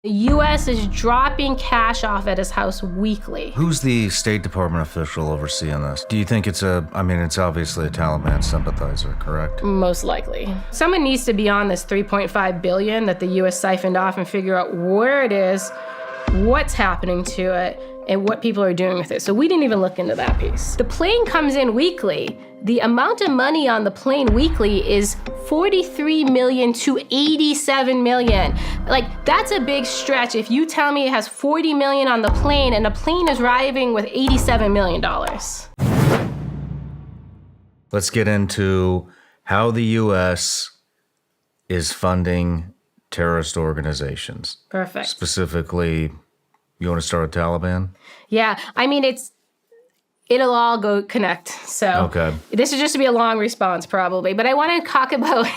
The U.S. is dropping cash off at his house weekly. Who's the State Department official overseeing this? Do you think it's it's obviously a Taliban sympathizer, correct? Most likely. Someone needs to be on this $3.5 billion that the U.S. siphoned off and figure out where it is, what's happening to it, and what people are doing with it. So we didn't even look into that piece. The plane comes in weekly. The amount of money on the plane weekly is $43 million to $87 million. Like, that's a big stretch. If you tell me it has $40 million on the plane and the plane is arriving with $87 million. Let's get into how the U.S. is funding terrorist organizations. Perfect. Specifically, you want to start with Taliban? Yeah, it'll all go connect. So okay. This is just to be a long response probably, but I want to talk about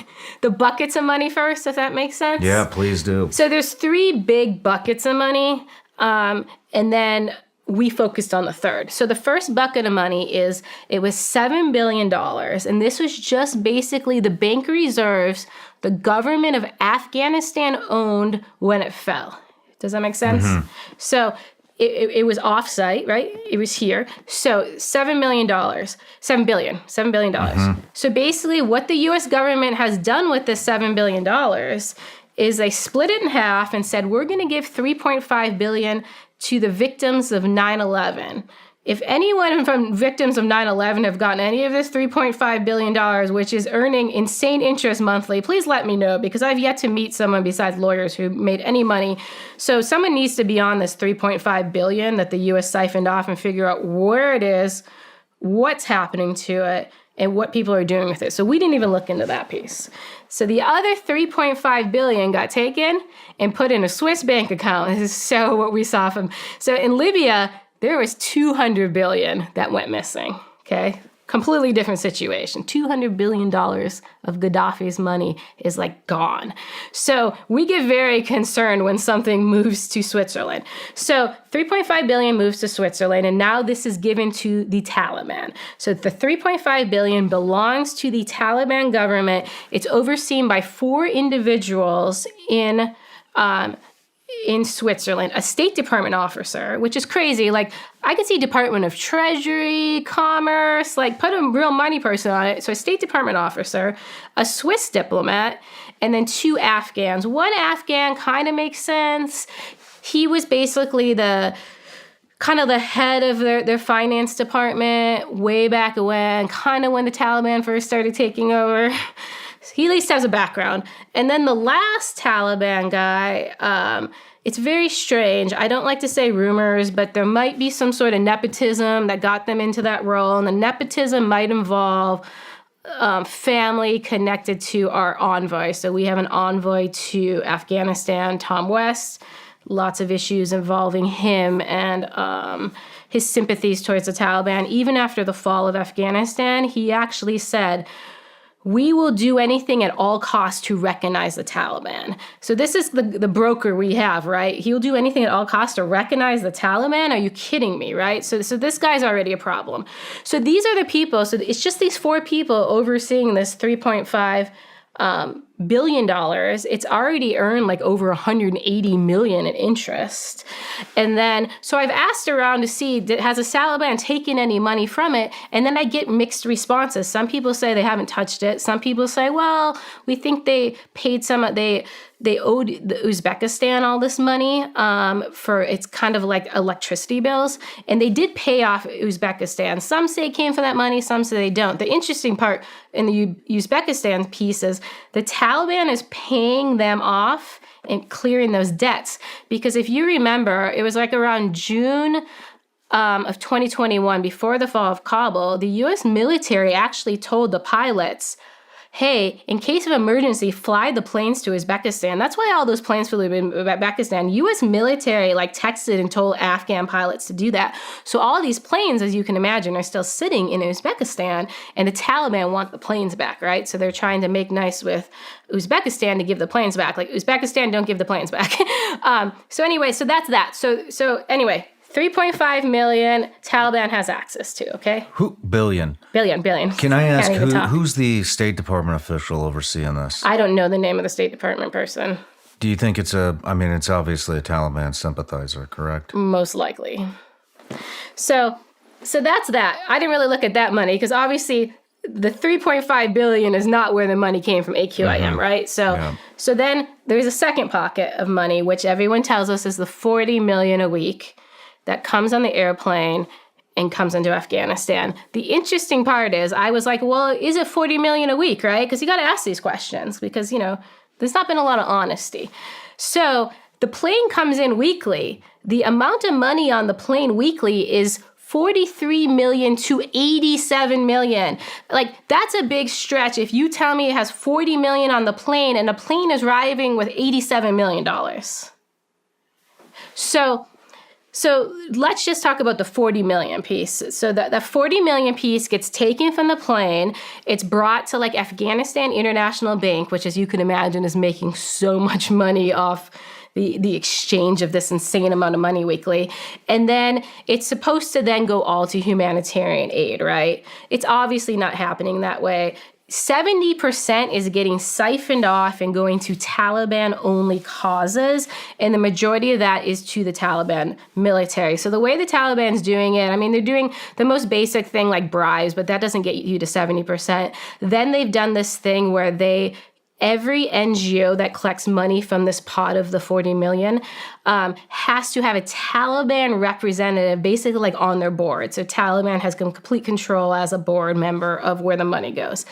the buckets of money first, if that makes sense. Yeah, please do. So there's 3 big buckets of money, and then we focused on the third. So the first bucket of money it was $7 billion, and this was just basically the bank reserves the government of Afghanistan owned when it fell. Does that make sense? Mm-hmm. So it was offsite, right? It was here. So $7 billion. Mm-hmm. So basically what the U.S. government has done with this $7 billion is they split it in half and said, we're going to give $3.5 billion to the victims of 9/11. If anyone from victims of 9/11 have gotten any of this $3.5 billion, which is earning insane interest monthly, please let me know, because I've yet to meet someone besides lawyers who made any money. So someone needs to be on this $3.5 billion that the U.S. siphoned off and figure out where it is, what's happening to it, and what people are doing with it. So we didn't even look into that piece. So the other $3.5 billion got taken and put in a Swiss bank account. This is so what we saw from. So in Libya, there was $200 billion that went missing, okay? Completely different situation. $200 billion of Gaddafi's money is like gone. So we get very concerned when something moves to Switzerland. So $3.5 billion moves to Switzerland, and now this is given to the Taliban. So the $3.5 billion belongs to the Taliban government. It's overseen by 4 individuals in Switzerland, a State Department officer, which is crazy. Like, I could see Department of Treasury, Commerce, like put a real money person on it. So a State Department officer, a Swiss diplomat, and then 2 Afghans. One Afghan kind of makes sense. He was basically the head of their finance department way back when, kind of when the Taliban first started taking over. He at least has a background. And then the last Taliban guy, it's very strange. I don't like to say rumors, but there might be some sort of nepotism that got them into that role. And the nepotism might involve family connected to our envoy. So we have an envoy to Afghanistan, Tom West. Lots of issues involving him and his sympathies towards the Taliban. Even after the fall of Afghanistan, he actually said, we will do anything at all costs to recognize the Taliban. So this is the broker we have, right? He'll do anything at all costs to recognize the Taliban? Are you kidding me, right? So this guy's already a problem. So these are the people. So it's just these 4 people overseeing this $3.5 billion. It's already earned like over 180 million in interest. And then, so I've asked around to see, has the Taliban taken any money from it? And then I get mixed responses. Some people say they haven't touched it. Some people say, well, we think they paid they owed the Uzbekistan all this money for, it's kind of like electricity bills. And they did pay off Uzbekistan. Some say it came from that money, some say they don't. The interesting part in the Uzbekistan piece is the Taliban is paying them off and clearing those debts. Because if you remember, it was like around June of 2021, before the fall of Kabul, the U.S. military actually told the pilots, hey, in case of emergency, fly the planes to Uzbekistan. That's why all those planes flew to Uzbekistan. U.S. military texted and told Afghan pilots to do that. So all these planes, as you can imagine, are still sitting in Uzbekistan, and the Taliban want the planes back, right? So they're trying to make nice with Uzbekistan to give the planes back. Like, Uzbekistan, don't give the planes back. So anyway, so that's that. So anyway, 3.5 million Taliban has access to, okay? Billion. Billion. Can I ask, who's the State Department official overseeing this? I don't know the name of the State Department person. Do you think it's it's obviously a Taliban sympathizer, correct? Most likely. So that's that. I didn't really look at that money because obviously the 3.5 billion is not where the money came from AQIM, right? So then there's a second pocket of money, which everyone tells us is the 40 million a week that comes on the airplane and comes into Afghanistan. The interesting part is I was like, well, is it 40 million a week, right? Because you got to ask these questions because, there's not been a lot of honesty. So the plane comes in weekly. The amount of money on the plane weekly is 43 million to 87 million. Like, that's a big stretch if you tell me it has 40 million on the plane and the plane is arriving with $87 million. So let's just talk about the 40 million piece. So that 40 million piece gets taken from the plane. It's brought to like Afghanistan International Bank, which as you can imagine is making so much money off the exchange of this insane amount of money weekly. And then it's supposed to then go all to humanitarian aid, right? It's obviously not happening that way. 70% is getting siphoned off and going to Taliban-only causes, and the majority of that is to the Taliban military. So the way the Taliban's doing it, they're doing the most basic thing like bribes, but that doesn't get you to 70%. Then they've done this thing where every NGO that collects money from this pot of the 40 million has to have a Taliban representative basically like on their board. So Taliban has complete control as a board member of where the money goes.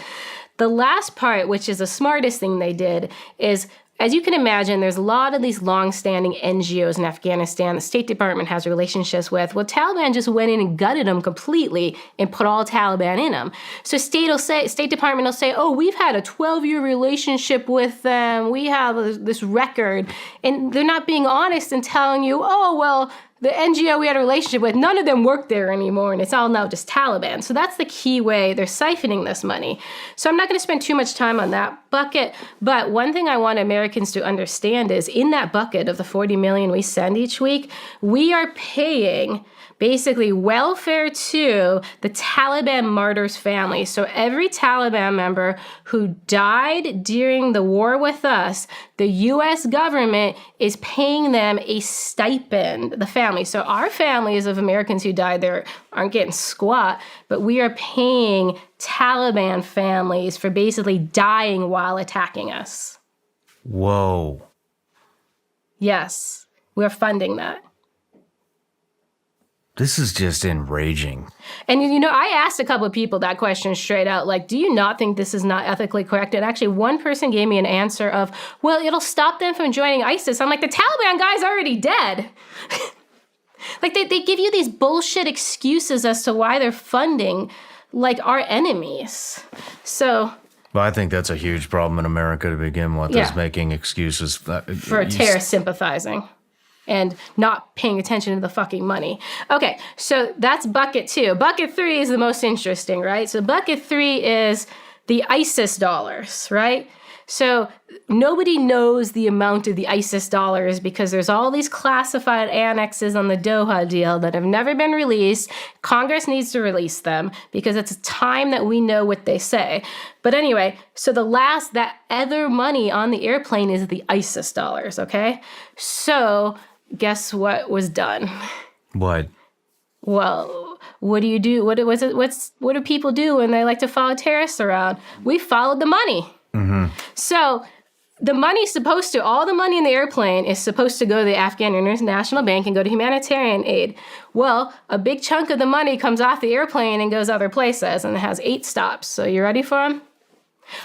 The last part, which is the smartest thing they did, is as you can imagine, there's a lot of these long-standing NGOs in Afghanistan the State Department has relationships with. Well, Taliban just went in and gutted them completely and put all Taliban in them. So State Department will say, oh, we've had a 12-year relationship with them. We have this record. And they're not being honest and telling you, oh, well, the NGO we had a relationship with, none of them work there anymore, and it's all now just Taliban. So that's the key way they're siphoning this money. So I'm not going to spend too much time on that bucket, but one thing I want Americans to understand is in that bucket of the 40 million we send each week, we are paying basically welfare to the Taliban martyrs' families. So every Taliban member who died during the war with us, the U.S. government is paying them a stipend, the family. So our families of Americans who died there aren't getting squat, but we are paying Taliban families for basically dying while attacking us. Whoa. Yes, we're funding that. This is just enraging. And, I asked a couple of people that question straight out, like, do you not think this is not ethically correct? And actually, one person gave me an answer of, well, it'll stop them from joining ISIS. I'm like, the Taliban guy's already dead. Like, they give you these bullshit excuses as to why they're funding, like, our enemies. So... Well, I think that's a huge problem in America to begin with, is making excuses. For terrorist sympathizing. And not paying attention to the fucking money. Okay, so that's bucket 2. Bucket 3 is the most interesting, right? So bucket 3 is the ISIS dollars, right? So nobody knows the amount of the ISIS dollars because there's all these classified annexes on the Doha deal that have never been released. Congress needs to release them because it's time that we know what they say. But anyway, so that other money on the airplane is the ISIS dollars, okay? So... guess what was done? What? Well, what do you do? What do people do when they like to follow terrorists around? We followed the money. Mm-hmm. So the money's all the money in the airplane is supposed to go to the Afghan International Bank and go to humanitarian aid. Well, a big chunk of the money comes off the airplane and goes other places, and it has 8 stops. So you ready for them?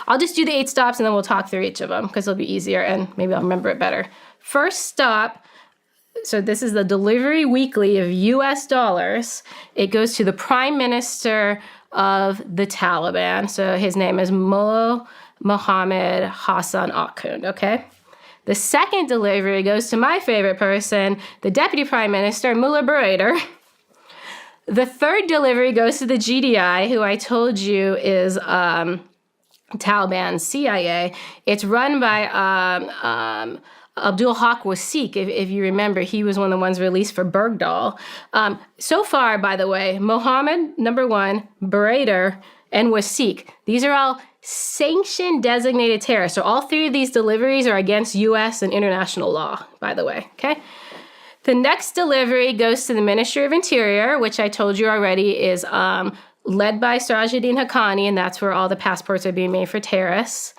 I'll just do the 8 stops and then we'll talk through each of them because it'll be easier and maybe I'll remember it better. First stop. So this is the delivery weekly of U.S. dollars. It goes to the Prime Minister of the Taliban. So his name is Mullah Mohammed Hassan Akhund, okay? The second delivery goes to my favorite person, the Deputy Prime Minister, Mullah Burader. The third delivery goes to the GDI, who I told you is Taliban CIA. It's run by... Abdul Haq Wasik, if you remember, he was one of the ones released for Bergdahl. So far, by the way, Mohammed, number 1, Burader, and was Sikh. These are all sanctioned designated terrorists. So all three of these deliveries are against U.S. and international law, by the way, okay? The next delivery goes to the Ministry of Interior, which I told you already is led by Sirajuddin Haqqani, and that's where all the passports are being made for terrorists.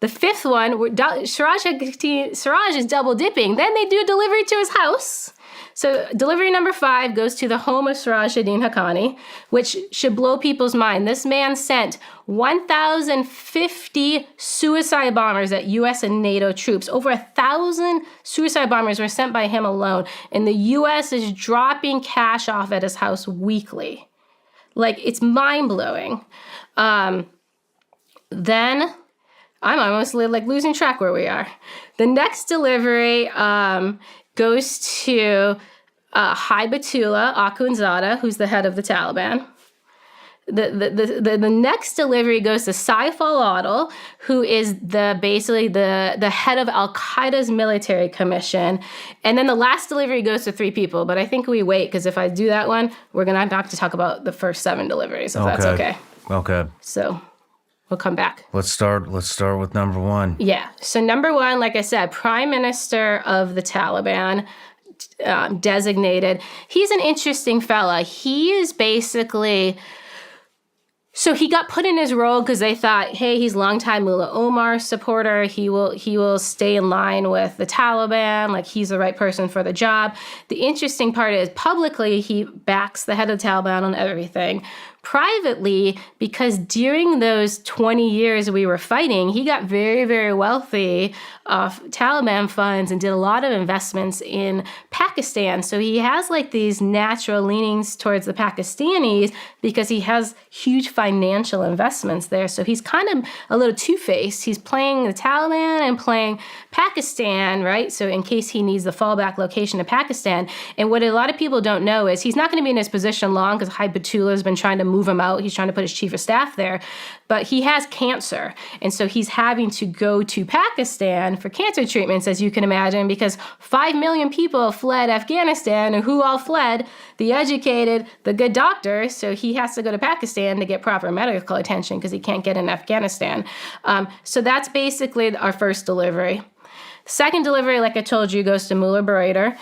The fifth one, Siraj is double dipping. Then they do a delivery to his house. So delivery number 5 goes to the home of Sirajuddin Haqqani, which should blow people's mind. This man sent 1,050 suicide bombers at U.S. and NATO troops. Over 1,000 suicide bombers were sent by him alone. And the U.S. is dropping cash off at his house weekly. Like, it's mind-blowing. Then I'm almost losing track where we are. The next delivery goes to Hibatullah Akhundzada, who's the head of the Taliban. The next delivery goes to Saif al-Adil, who is basically the head of Al-Qaeda's military commission. And then the last delivery goes to 3 people, but I think we wait, because if I do that one, we're going to have to talk about the first 7 deliveries, if that's okay. Okay. So we'll come back. Let's start with number 1. Yeah. So number 1, like I said, Prime Minister of the Taliban, designated. He's an interesting fella. He is basically... So he got put in his role because they thought, hey, he's longtime Mullah Omar supporter. He will stay in line with the Taliban. Like, he's the right person for the job. The interesting part is publicly he backs the head of the Taliban on everything. Privately, because during those 20 years we were fighting, he got very, very wealthy off Taliban funds and did a lot of investments in Pakistan. So he has like these natural leanings towards the Pakistanis because he has huge financial investments there. So he's kind of a little two-faced. He's playing the Taliban and playing Pakistan, right? So in case he needs the fallback location of Pakistan. And what a lot of people don't know is he's not going to be in his position long because Hibatullah has been trying to move him out. He's trying to put his chief of staff there, but he has cancer. And so he's having to go to Pakistan for cancer treatments, as you can imagine, because 5 million people fled Afghanistan, and who all fled? The educated, the good doctors. So he has to go to Pakistan to get proper medical attention because he can't get in Afghanistan. So that's basically our first delivery. Second delivery, like I told you, goes to Mullah Barader,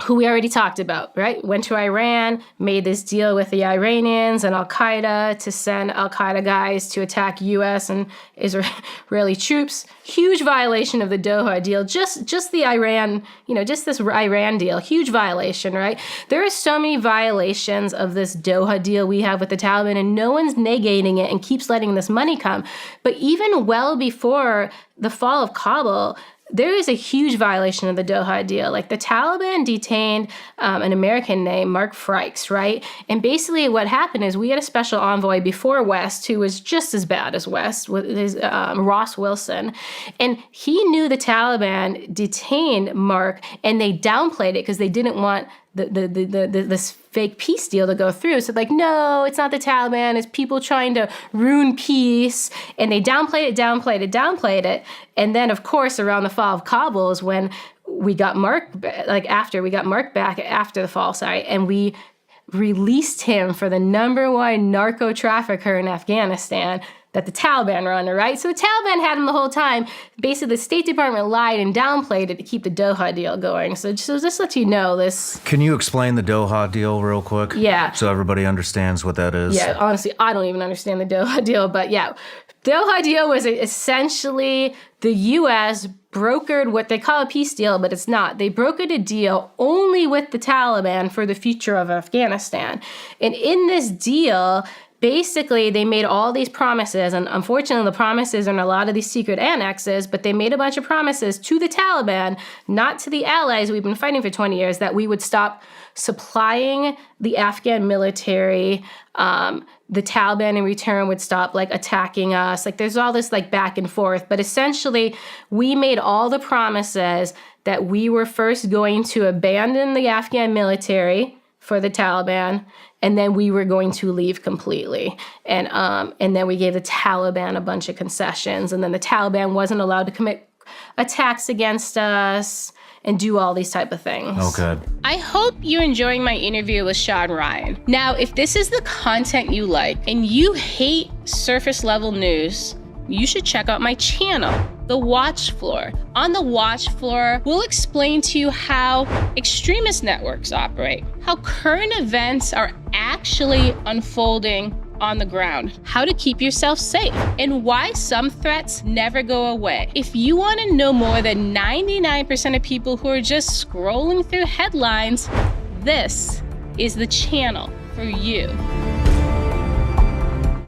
who we already talked about, right? Went to Iran, made this deal with the Iranians and Al-Qaeda to send Al-Qaeda guys to attack U.S. and Israeli troops. Huge violation of the Doha deal. Just the Iran, just this Iran deal. Huge violation, right? There are so many violations of this Doha deal we have with the Taliban, and no one's negating it and keeps letting this money come. But even well before the fall of Kabul, there is a huge violation of the Doha deal. Like, the Taliban detained an American named Mark Frykes, right? And basically what happened is we had a special envoy before West who was just as bad as West, with his Ross Wilson. And he knew the Taliban detained Mark, and they downplayed it because they didn't want this fake peace deal to go through. So like, no, it's not the Taliban. It's people trying to ruin peace. And they downplayed it. And then, of course, around the fall of Kabul is when we got Mark, after back after the fall, and we released him for the #1 narco trafficker in Afghanistan that the Taliban were under, right? So the Taliban had him the whole time. Basically, the State Department lied and downplayed it to keep the Doha deal going. So just let you know this. Can you explain the Doha deal real quick? Yeah. So everybody understands what that is? Yeah, honestly, I don't even understand the Doha deal, but yeah. Doha deal was essentially the U.S. brokered what they call a peace deal, but it's not. They brokered a deal only with the Taliban for the future of Afghanistan. And in this deal, basically, they made all these promises, and unfortunately, the promises are in a lot of these secret annexes, but they made a bunch of promises to the Taliban, not to the allies we've been fighting for 20 years, that we would stop supplying the Afghan military. The Taliban in return would stop attacking us. There's all this back and forth, but essentially, we made all the promises that we were first going to abandon the Afghan military for the Taliban, and then we were going to leave completely. And then we gave the Taliban a bunch of concessions, and then the Taliban wasn't allowed to commit attacks against us. and do all these type of things. Okay. I hope you're enjoying my interview with Sean Ryan. Now, if this is the content you like and you hate surface level news, you should check out my channel, The Watch Floor. On The Watch Floor, we'll explain to you how extremist networks operate, how current events are actually unfolding on the ground, how to keep yourself safe, and why some threats never go away. If you want to know more than 99% of people who are just scrolling through headlines, this is the channel for you.